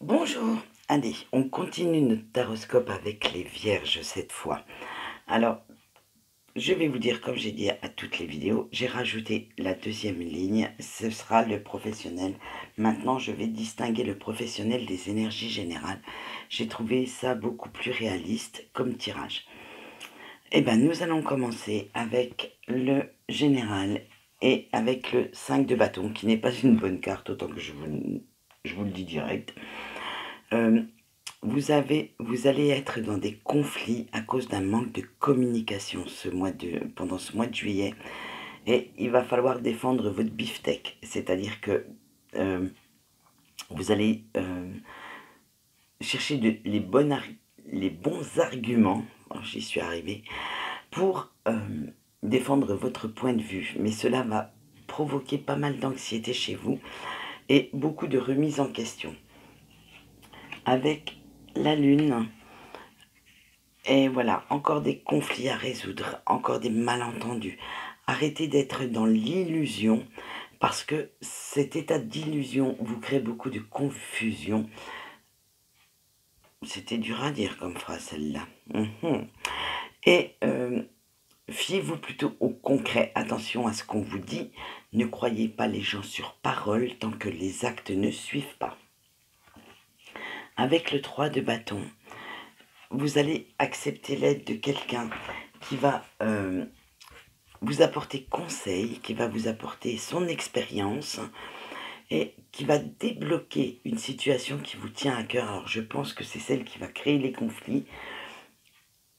Bonjour, allez, on continue notre taroscope avec les vierges cette fois. Alors, je vais vous dire, comme j'ai dit à toutes les vidéos, j'ai rajouté la deuxième ligne, ce sera le professionnel. Maintenant, je vais distinguer le professionnel des énergies générales. J'ai trouvé ça beaucoup plus réaliste comme tirage. Eh bien, nous allons commencer avec le général et avec le 5 de bâton, qui n'est pas une bonne carte, autant que je vous le dis direct. Vous allez être dans des conflits à cause d'un manque de communication pendant ce mois de juillet. Et il va falloir défendre votre beefsteak. C'est-à-dire que vous allez chercher les bons arguments, j'y suis arrivé, pour défendre votre point de vue. Mais cela va provoquer pas mal d'anxiété chez vous et beaucoup de remises en question. Avec la lune, et voilà, encore des conflits à résoudre, encore des malentendus. Arrêtez d'être dans l'illusion, parce que cet état d'illusion vous crée beaucoup de confusion. C'était dur à dire comme phrase, celle-là. Et fiez-vous plutôt au concret. Attention à ce qu'on vous dit. Ne croyez pas les gens sur parole tant que les actes ne suivent pas. Avec le 3 de bâton, vous allez accepter l'aide de quelqu'un qui va vous apporter conseil, qui va vous apporter son expérience et qui va débloquer une situation qui vous tient à cœur. Alors je pense que c'est celle qui va créer les conflits,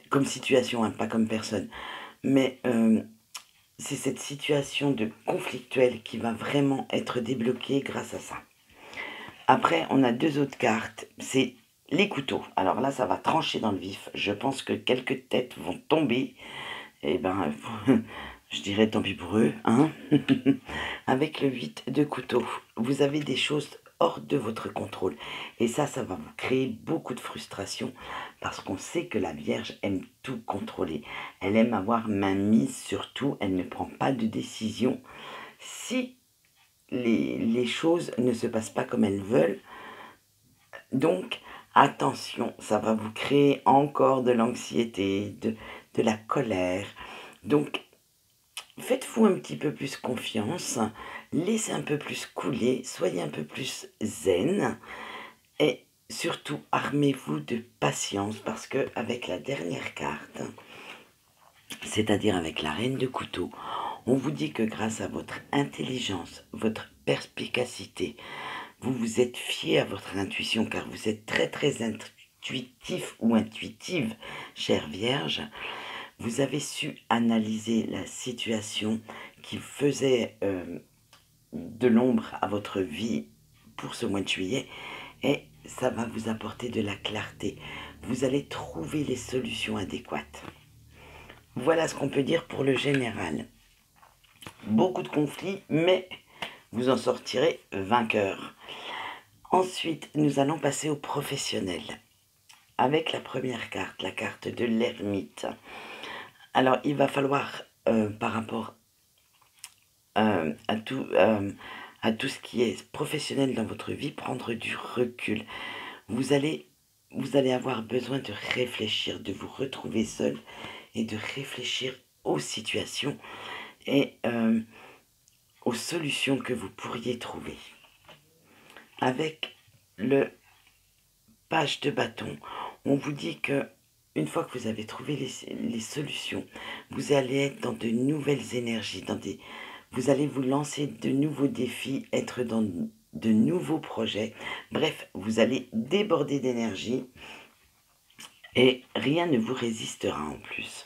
comme situation, hein, pas comme personne. Mais c'est cette situation de conflictuelle qui va vraiment être débloquée grâce à ça. Après, on a deux autres cartes, c'est les couteaux. Alors là, ça va trancher dans le vif. Je pense que quelques têtes vont tomber. Et ben, je dirais tant pis pour eux, hein. Avec le 8 de couteau, vous avez des choses hors de votre contrôle. Et ça va vous créer beaucoup de frustration parce qu'on sait que la Vierge aime tout contrôler. Elle aime avoir main mise sur tout. Elle ne prend pas de décision. Si les choses ne se passent pas comme elles veulent, donc attention, ça va vous créer encore de l'anxiété, de la colère. Donc, faites-vous un petit peu plus confiance, laissez un peu plus couler, soyez un peu plus zen et surtout armez-vous de patience parce que avec la dernière carte, c'est-à-dire avec la reine de couteau, on vous dit que grâce à votre intelligence, votre perspicacité, vous vous êtes fié à votre intuition car vous êtes très très intuitif ou intuitive, chère Vierge. Vous avez su analyser la situation qui faisait de l'ombre à votre vie pour ce mois de juillet et ça va vous apporter de la clarté. Vous allez trouver les solutions adéquates. Voilà ce qu'on peut dire pour le général. Beaucoup de conflits, mais vous en sortirez vainqueur. Ensuite, nous allons passer au professionnel. Avec la première carte, la carte de l'ermite. Alors, il va falloir, par rapport à tout ce qui est professionnel dans votre vie, prendre du recul. Vous allez avoir besoin de réfléchir, de vous retrouver seul et de réfléchir aux situations et aux solutions que vous pourriez trouver. Avec le page de bâton, on vous dit que une fois que vous avez trouvé les solutions, vous allez être dans de nouvelles énergies, vous allez vous lancer de nouveaux défis, être dans de nouveaux projets. Bref, vous allez déborder d'énergie et rien ne vous résistera en plus.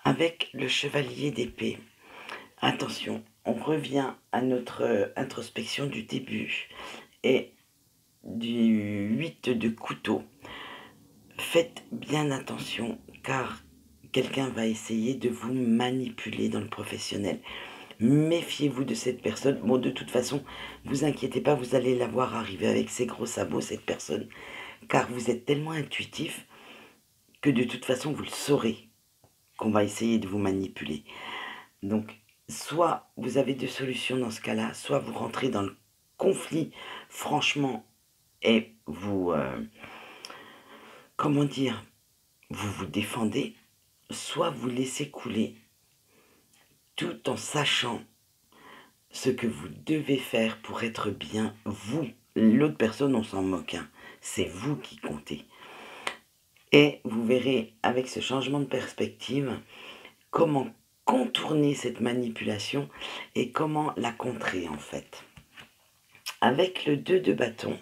Avec le chevalier d'épée, attention, on revient à notre introspection du début et du 8 de couteau. Faites bien attention car quelqu'un va essayer de vous manipuler dans le professionnel. Méfiez-vous de cette personne. Bon, de toute façon, vous inquiétez pas, vous allez la voir arriver avec ses gros sabots, cette personne, car vous êtes tellement intuitif que de toute façon, vous le saurez qu'on va essayer de vous manipuler. Donc, soit vous avez deux solutions dans ce cas-là, soit vous rentrez dans le conflit franchement et vous, comment dire, vous vous défendez, soit vous laissez couler tout en sachant ce que vous devez faire pour être bien vous. L'autre personne, on s'en moque, hein. C'est vous qui comptez. Et vous verrez avec ce changement de perspective comment contourner cette manipulation et comment la contrer en fait. Avec le 2 de bâton,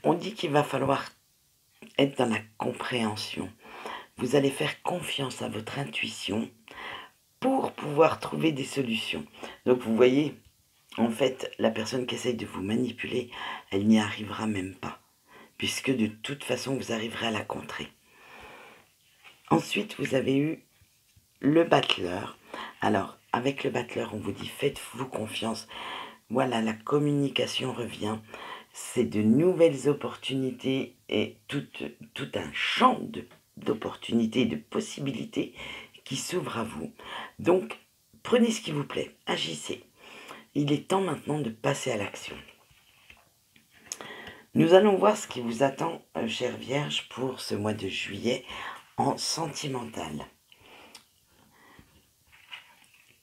on dit qu'il va falloir être dans la compréhension. Vous allez faire confiance à votre intuition pour pouvoir trouver des solutions. Donc vous voyez, en fait, la personne qui essaye de vous manipuler, elle n'y arrivera même pas, puisque de toute façon, vous arriverez à la contrer. Ensuite, vous avez eu le battleur. Alors, avec le battleur, on vous dit faites-vous confiance. Voilà, la communication revient. C'est de nouvelles opportunités et tout un champ d'opportunités et de possibilités qui s'ouvre à vous. Donc, prenez ce qui vous plaît, agissez. Il est temps maintenant de passer à l'action. Nous allons voir ce qui vous attend, chère Vierge, pour ce mois de juillet en sentimental.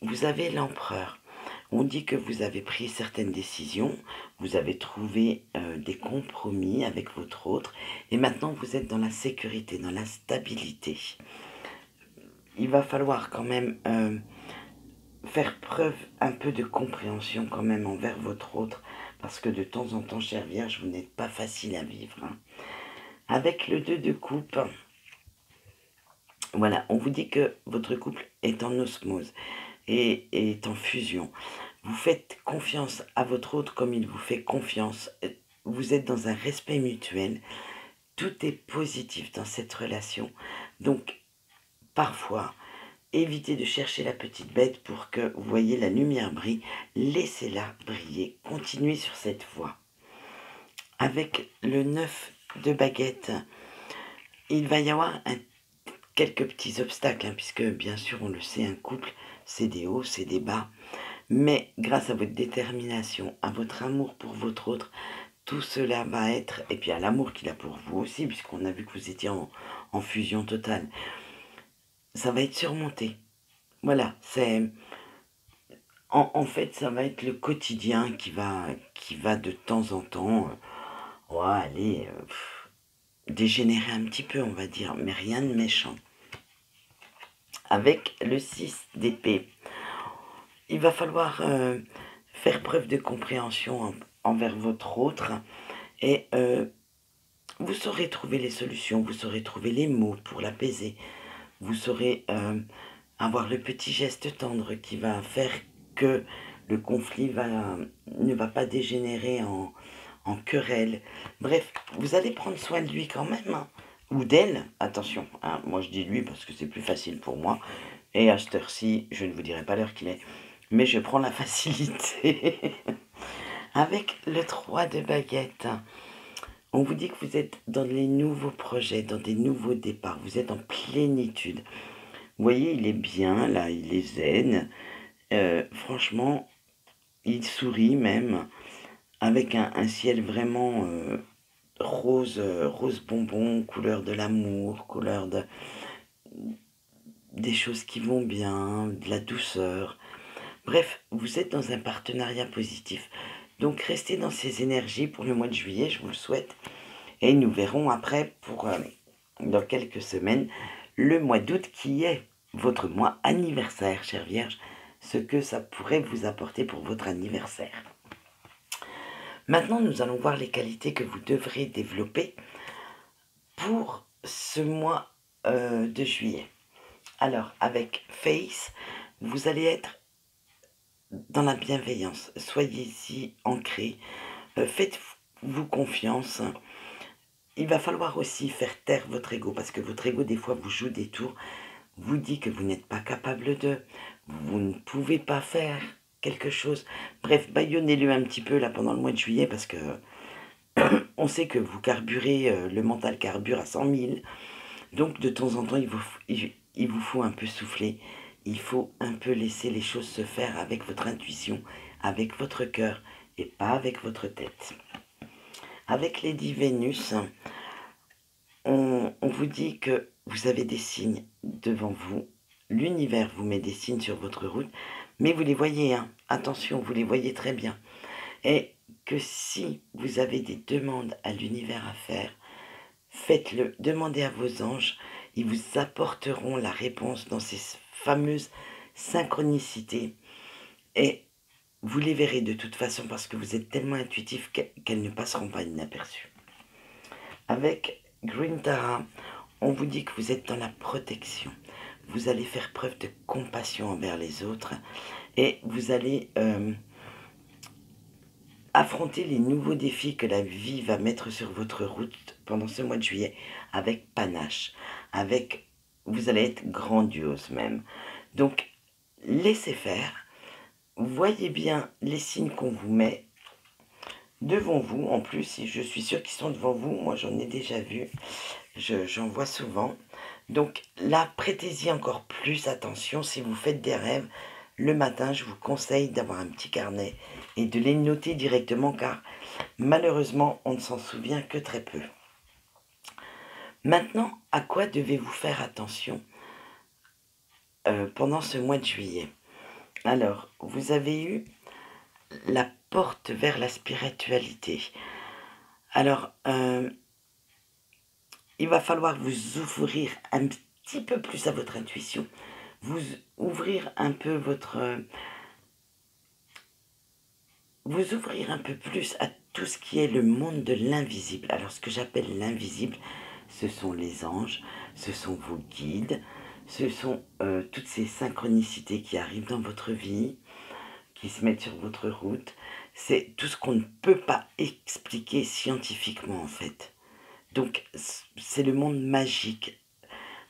Vous avez l'empereur. On dit que vous avez pris certaines décisions, vous avez trouvé des compromis avec votre autre, et maintenant vous êtes dans la sécurité, dans la stabilité. Il va falloir quand même faire preuve un peu de compréhension quand même envers votre autre, parce que de temps en temps, chère Vierge, vous n'êtes pas facile à vivre. Hein. Avec le 2 de coupe, voilà, on vous dit que votre couple est en osmose et est en fusion. Vous faites confiance à votre autre comme il vous fait confiance. Vous êtes dans un respect mutuel. Tout est positif dans cette relation. Donc, parfois, évitez de chercher la petite bête pour que vous voyez la lumière brille. Laissez-la briller. Continuez sur cette voie. Avec le 9 de baguette, il va y avoir quelques petits obstacles, hein, puisque bien sûr, on le sait, un couple, c'est des hauts, c'est des bas. Mais grâce à votre détermination, à votre amour pour votre autre, tout cela va être, et puis à l'amour qu'il a pour vous aussi, puisqu'on a vu que vous étiez en fusion totale, ça va être surmonté. Voilà, c'est... En fait, ça va être le quotidien qui va de temps en temps, aller dégénérer un petit peu, on va dire, mais rien de méchant. Avec le 6 d'épée, il va falloir faire preuve de compréhension envers votre autre et vous saurez trouver les solutions, vous saurez trouver les mots pour l'apaiser, vous saurez avoir le petit geste tendre qui va faire que le conflit ne va pas dégénérer en querelle. Bref, vous allez prendre soin de lui quand même, hein, ou d'elle, attention, hein, moi je dis lui parce que c'est plus facile pour moi, et à cette heure-ci, je ne vous dirai pas l'heure qu'il est, mais je prends la facilité. Avec le 3 de baguette, on vous dit que vous êtes dans les nouveaux projets, dans des nouveaux départs, vous êtes en plénitude. Vous voyez, il est bien, là, il est zen. Franchement, il sourit même, avec un ciel vraiment rose bonbon, couleur de l'amour, couleur des choses qui vont bien, de la douceur. Bref, vous êtes dans un partenariat positif. Donc restez dans ces énergies pour le mois de juillet, je vous le souhaite. Et nous verrons après, dans quelques semaines, le mois d'août qui est votre mois anniversaire, chère Vierge, ce que ça pourrait vous apporter pour votre anniversaire. Maintenant, nous allons voir les qualités que vous devrez développer pour ce mois de juillet. Alors, avec Face, vous allez être dans la bienveillance. Soyez-y ancrés. Faites-vous confiance. Il va falloir aussi faire taire votre ego, parce que votre ego, des fois, vous joue des tours, vous dit que vous n'êtes pas capable de, vous ne pouvez pas faire quelque chose. Bref, bâillonnez-le un petit peu là pendant le mois de juillet, parce que on sait que vous carburez, le mental carbure à 100 000. Donc de temps en temps, il vous faut un peu souffler. Il faut un peu laisser les choses se faire avec votre intuition, avec votre cœur, et pas avec votre tête. Avec Lady Vénus, on vous dit que vous avez des signes devant vous. L'univers vous met des signes sur votre route, mais vous les voyez, hein. Attention, vous les voyez très bien. Et que si vous avez des demandes à l'univers à faire, faites-le, demandez à vos anges, ils vous apporteront la réponse dans ces fameuses synchronicités. Et vous les verrez de toute façon parce que vous êtes tellement intuitif qu'elles ne passeront pas inaperçues. Avec Green Tara, on vous dit que vous êtes dans la protection. Vous allez faire preuve de compassion envers les autres et vous allez affronter les nouveaux défis que la vie va mettre sur votre route pendant ce mois de juillet avec panache, vous allez être grandiose même. Donc, laissez faire, voyez bien les signes qu'on vous met devant vous. En plus, je suis sûre qu'ils sont devant vous, moi j'en ai déjà vu, j'en vois souvent. Donc là, prêtez-y encore plus attention. Si vous faites des rêves, le matin, je vous conseille d'avoir un petit carnet et de les noter directement car malheureusement, on ne s'en souvient que très peu. Maintenant, à quoi devez-vous faire attention pendant ce mois de juillet? Alors, vous avez eu la porte vers la spiritualité. Alors, il va falloir vous ouvrir un petit peu plus à votre intuition, vous ouvrir un peu vous ouvrir un peu plus à tout ce qui est le monde de l'invisible. Alors, ce que j'appelle l'invisible, ce sont les anges, ce sont vos guides, ce sont toutes ces synchronicités qui arrivent dans votre vie, qui se mettent sur votre route. C'est tout ce qu'on ne peut pas expliquer scientifiquement, en fait. Donc, c'est le monde magique.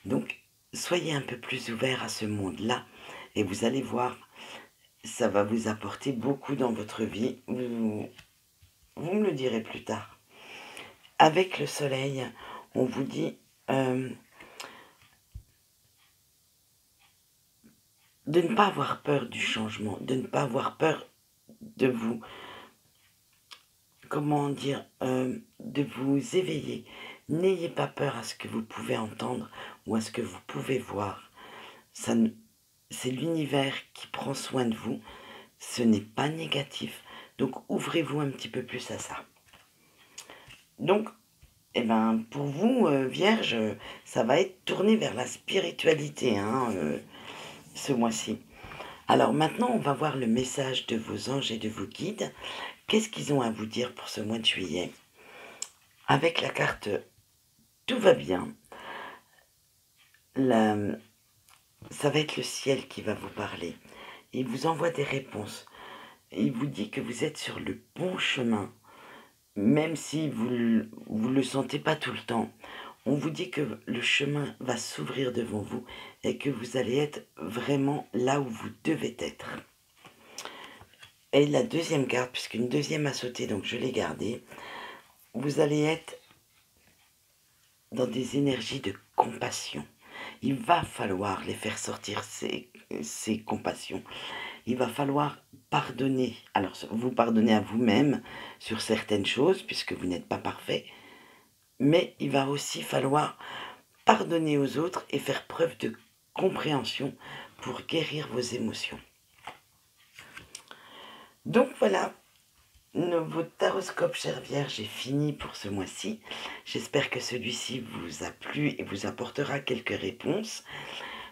Donc, soyez un peu plus ouvert à ce monde-là et vous allez voir, ça va vous apporter beaucoup dans votre vie. Vous me le direz plus tard. Avec le soleil, on vous dit de ne pas avoir peur du changement, de ne pas avoir peur de vous, comment dire, de vous éveiller. N'ayez pas peur à ce que vous pouvez entendre ou à ce que vous pouvez voir. C'est l'univers qui prend soin de vous. Ce n'est pas négatif. Donc, ouvrez-vous un petit peu plus à ça. Donc, eh ben, pour vous, Vierge, ça va être tourné vers la spiritualité, hein, ce mois-ci. Alors maintenant, on va voir le message de vos anges et de vos guides. Qu'est-ce qu'ils ont à vous dire pour ce mois de juillet? Avec la carte « Tout va bien », ça va être le ciel qui va vous parler. Il vous envoie des réponses. Il vous dit que vous êtes sur le bon chemin, même si vous le sentez pas tout le temps. On vous dit que le chemin va s'ouvrir devant vous et que vous allez être vraiment là où vous devez être. Et la deuxième carte, puisqu'une deuxième a sauté, donc je l'ai gardée, vous allez être dans des énergies de compassion. Il va falloir les faire sortir, ces compassions. Il va falloir pardonner. Alors, vous pardonnez à vous-même sur certaines choses, puisque vous n'êtes pas parfait. Mais il va aussi falloir pardonner aux autres et faire preuve de compréhension pour guérir vos émotions. Donc voilà, votre taroscope, chère Vierge, est fini pour ce mois-ci. J'espère que celui-ci vous a plu et vous apportera quelques réponses.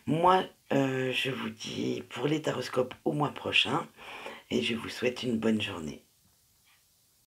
Moi, je vous dis pour les taroscopes au mois prochain et je vous souhaite une bonne journée.